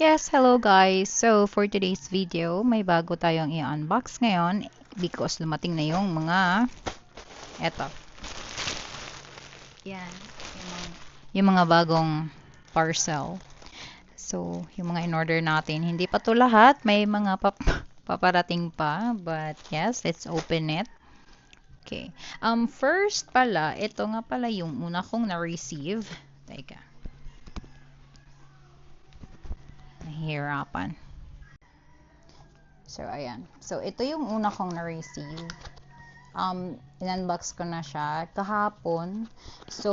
Yes, hello guys. So for today's video, may bago tayong i-unbox ngayon because dumating na yung mga eto. Yan, yung mga bagong parcel. So, yung mga in-order natin, hindi pa to lahat, may mga paparating pa, but yes, let's open it. Okay. First pala, ito nga pala yung una kong na-receive. Teka. Nahihirapan. So, ayan. So, ito yung una kong na-receive. In-unbox ko na siya kahapon. So,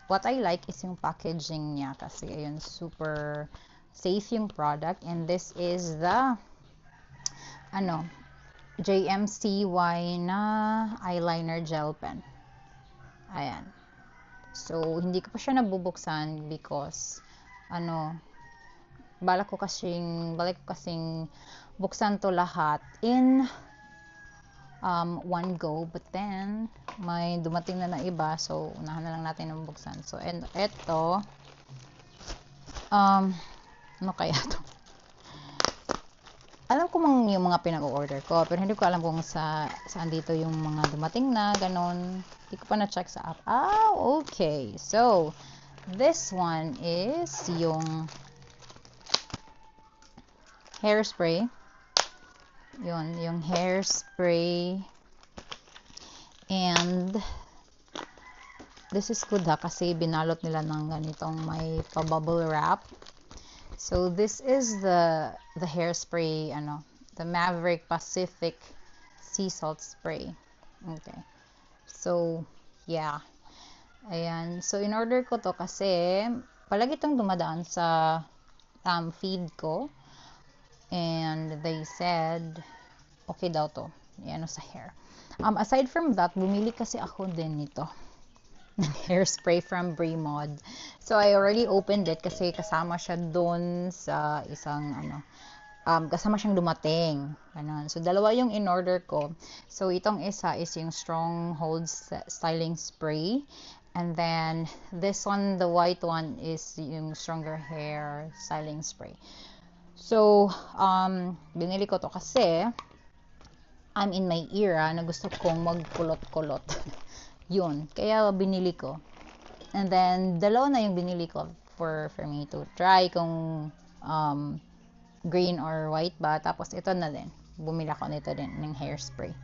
what I like is yung packaging niya kasi, ayun, super safe yung product. And this is the, JMCY na eyeliner gel pen. Ayan. So, hindi ko pa siya nabubuksan because, balak ko kasing buksan to lahat in one go, but then may dumating na iba, so unahan na lang natin ng buksan. So, and eto, ano kaya to? Alam ko yung mga pinag-order ko, pero hindi ko alam kung saan dito yung mga dumating na, ganon. Hindi ko pa na-check sa app. Okay. So, this one is yung hairspray. Yun, yung hairspray. And, this is good kasi binalot nila ng ganitong may pa-bubble wrap. So, this is the hairspray, the Maverick Pacific Sea Salt Spray. Okay. So, yeah. Ayan. So, in order ko to kasi palagi itong dumadaan sa feed ko. And they said, okay daw to. Yan, sa hair. Aside from that, bumili kasi ako din nito. Ng hairspray from Bremod. So, I already opened it kasi kasama siya doon sa isang, kasama siyang dumating. Ganun. So, dalawa yung in-order ko. So, itong isa is yung Stronghold Styling Spray. And then, this one, the white one, is yung Stronger Hair Styling Spray. So, binili ko to kasi I'm in my era na gusto kong magkulot-kulot. Yun. Kaya binili ko. And then, dalawa na yung binili ko for me to try kung green or white ba. Tapos, ito na din. Bumili ako nito din ng hairspray.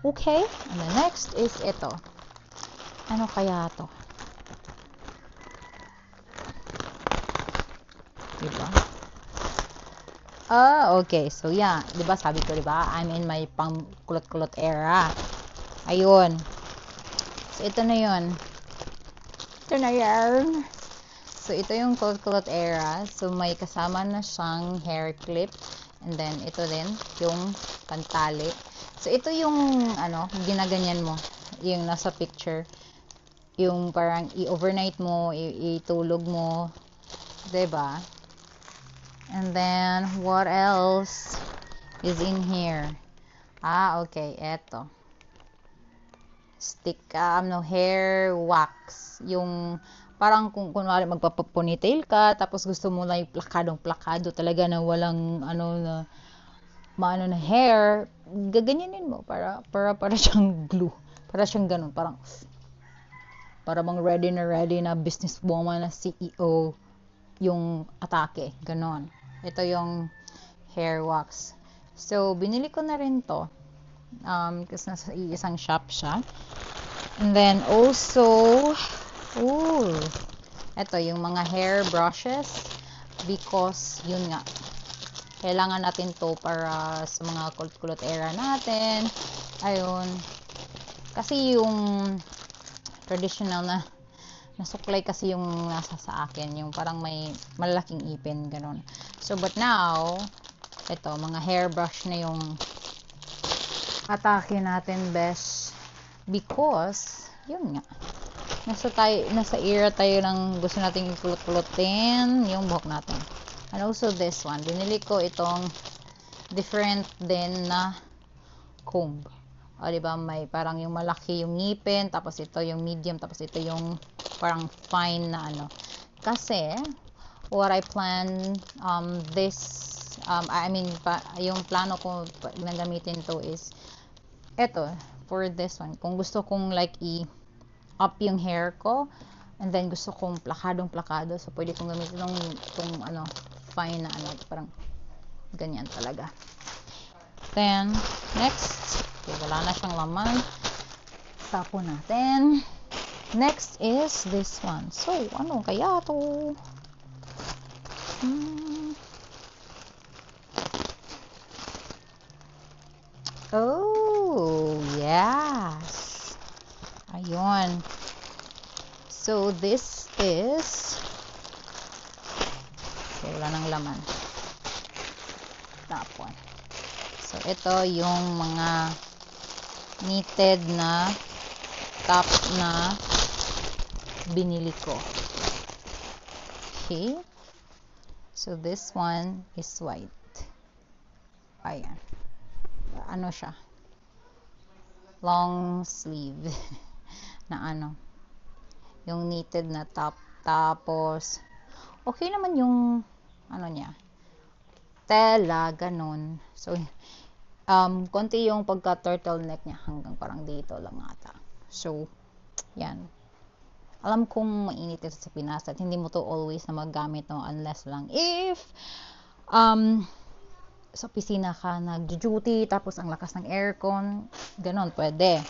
Okay. And the next is ito. Ano kaya to? Diba? Okay. So, yeah. Diba, sabi ko, diba? I'm in my pang kulot-kulot era. Ayun. So, ito na yun. Ito na yan. So, ito yung kulot-kulot era. So, may kasama na siyang hair clip. And then, ito din, yung pantali. So, ito yung, ginaganyan mo. Yung nasa picture. Yung parang i-overnight mo, itulog mo. Diba? And then, what else is in here? Okay. Eto. Stick, hair wax. Yung, parang kung kunwari magpapaponytail ka, tapos gusto mo lang yung plakadong-plakado talaga na walang, maano na hair, gaganyanin mo, para siyang glue. Para siyang ganun, para bang ready na businesswoman na CEO yung atake, ganon. Ito yung hair wax. So, binili ko na rin to. Kasi nasa isang shop siya. And then, also, ito, yung mga hair brushes. Because, yun nga, kailangan natin to para sa mga kulot-kulot era natin. Ayun. Kasi yung traditional na nasuklay kasi yung nasa sa akin, yung parang may malalaking ipin, ganun. So, but now, ito, mga hairbrush na yung atake natin, best. Because, yun nga, nasa era tayo ng gusto nating ikulot-kulotin yung buhok natin. And also this one, binili ko itong different din na comb. O, diba, may parang yung malaki yung ngipin, tapos ito yung medium, tapos ito yung parang fine na Kasi, what I plan I mean yung plano ko na gamitin to is eto for this one. Kung gusto kong like up yung hair ko, and then gusto kong plakado, so pwede kong gamitin tong fine na parang ganyan talaga. Then next, okay, wala na siyang laman, tapon natin. Next is this one. So ano kaya to? Oh yes, ayun. So this is, okay, wala nang laman, tapon. So ito yung mga knitted na top na binili ko. Okay, so this one is white. Ayan, ano siya, long sleeve na yung knitted na top. Tapos okay naman yung niya, tela, ganun. So konti yung pagka turtleneck niya, hanggang parang dito lang ata. So yan, alam kong mainit ito sa Pinas at hindi mo to always na maggamit, no, unless lang if sa opisina ka nag-duty tapos ang lakas ng aircon, ganon, pwede.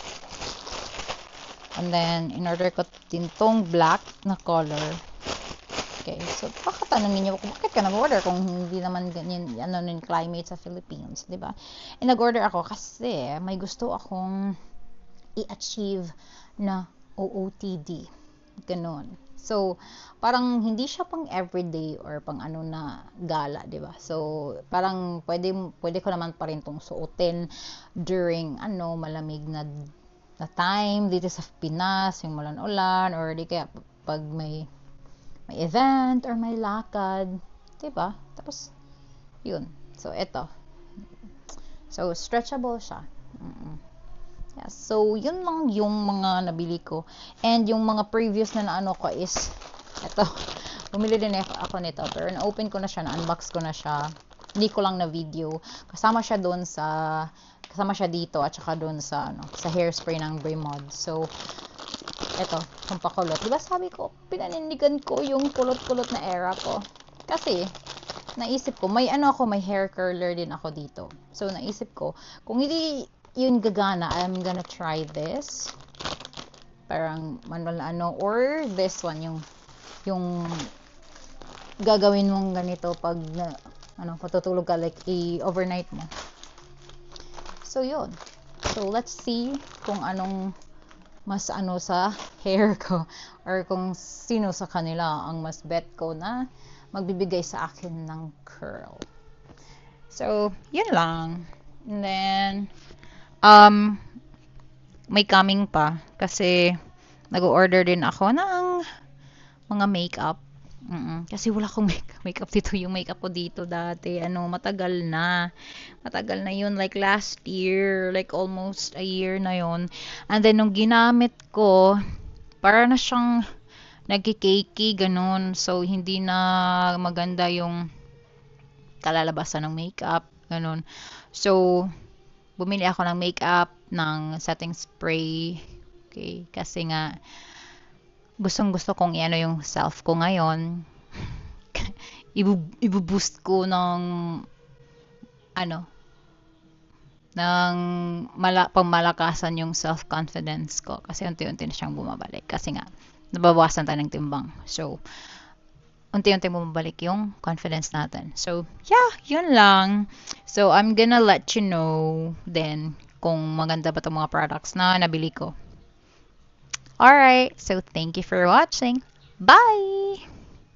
And then in order ko din tong black na color. Okay, so baka tanongin niyo kung bakit ka nag-order kung hindi naman ganyan yung climate sa Philippines, di ba? And nag-order ako kasi may gusto akong i-achieve na OOTD. Ganon. So, parang hindi siya pang everyday or pang na gala, di ba? So, parang pwede ko naman pa rin tong suotin during malamig na time dito sa Pinas, yung malan-ulan, or di kaya pag may event or may lakad, di ba? Tapos yun. So, ito. So, stretchable siya. Yeah, so, yun lang yung mga nabili ko. And yung mga previous na ko is, eto, bumili din ako nito. Pero na-open ko na siya, na-unbox ko na siya. Hindi ko lang na video. Kasama siya dito at saka doon sa, sa hairspray ng Bremod. So, eto, yung pakulot. Diba sabi ko, pinanindigan ko yung kulot-kulot na era ko. Kasi, naisip ko, may may hair curler din ako dito. So, naisip ko, kung hindi yun gagana, I'm gonna try this. Parang manual or this one, yung gagawin mong ganito pag patutulog ka, like i-overnight mo. So, yun. So, let's see kung anong mas sa hair ko, or kung sino sa kanila ang mas bet ko na magbibigay sa akin ng curl. So, yun lang. And then, may coming pa kasi nag-order din ako ng mga makeup. Kasi wala akong makeup dito. Yung makeup ko dito dati, matagal na yun, like last year, like almost a year na yun. And then nung ginamit ko, para na siyang nagkikakey, ganun. So hindi na maganda yung kalalabasan ng makeup, ganun. So bumili ako ng makeup, ng setting spray. Okay, kasi nga gustong-gusto kong yung self ko ngayon. Ibu-boost ko ng pangmalakasan yung self-confidence ko. Kasi unti-unti na siyang bumabalik. Kasi nga, nababawasan tayo ng timbang. So, unti-unti bumabalik yung confidence natin. So, yeah, yun lang. So, I'm gonna let you know then kung maganda ba itong mga products na nabili ko. Alright, so thank you for watching. Bye!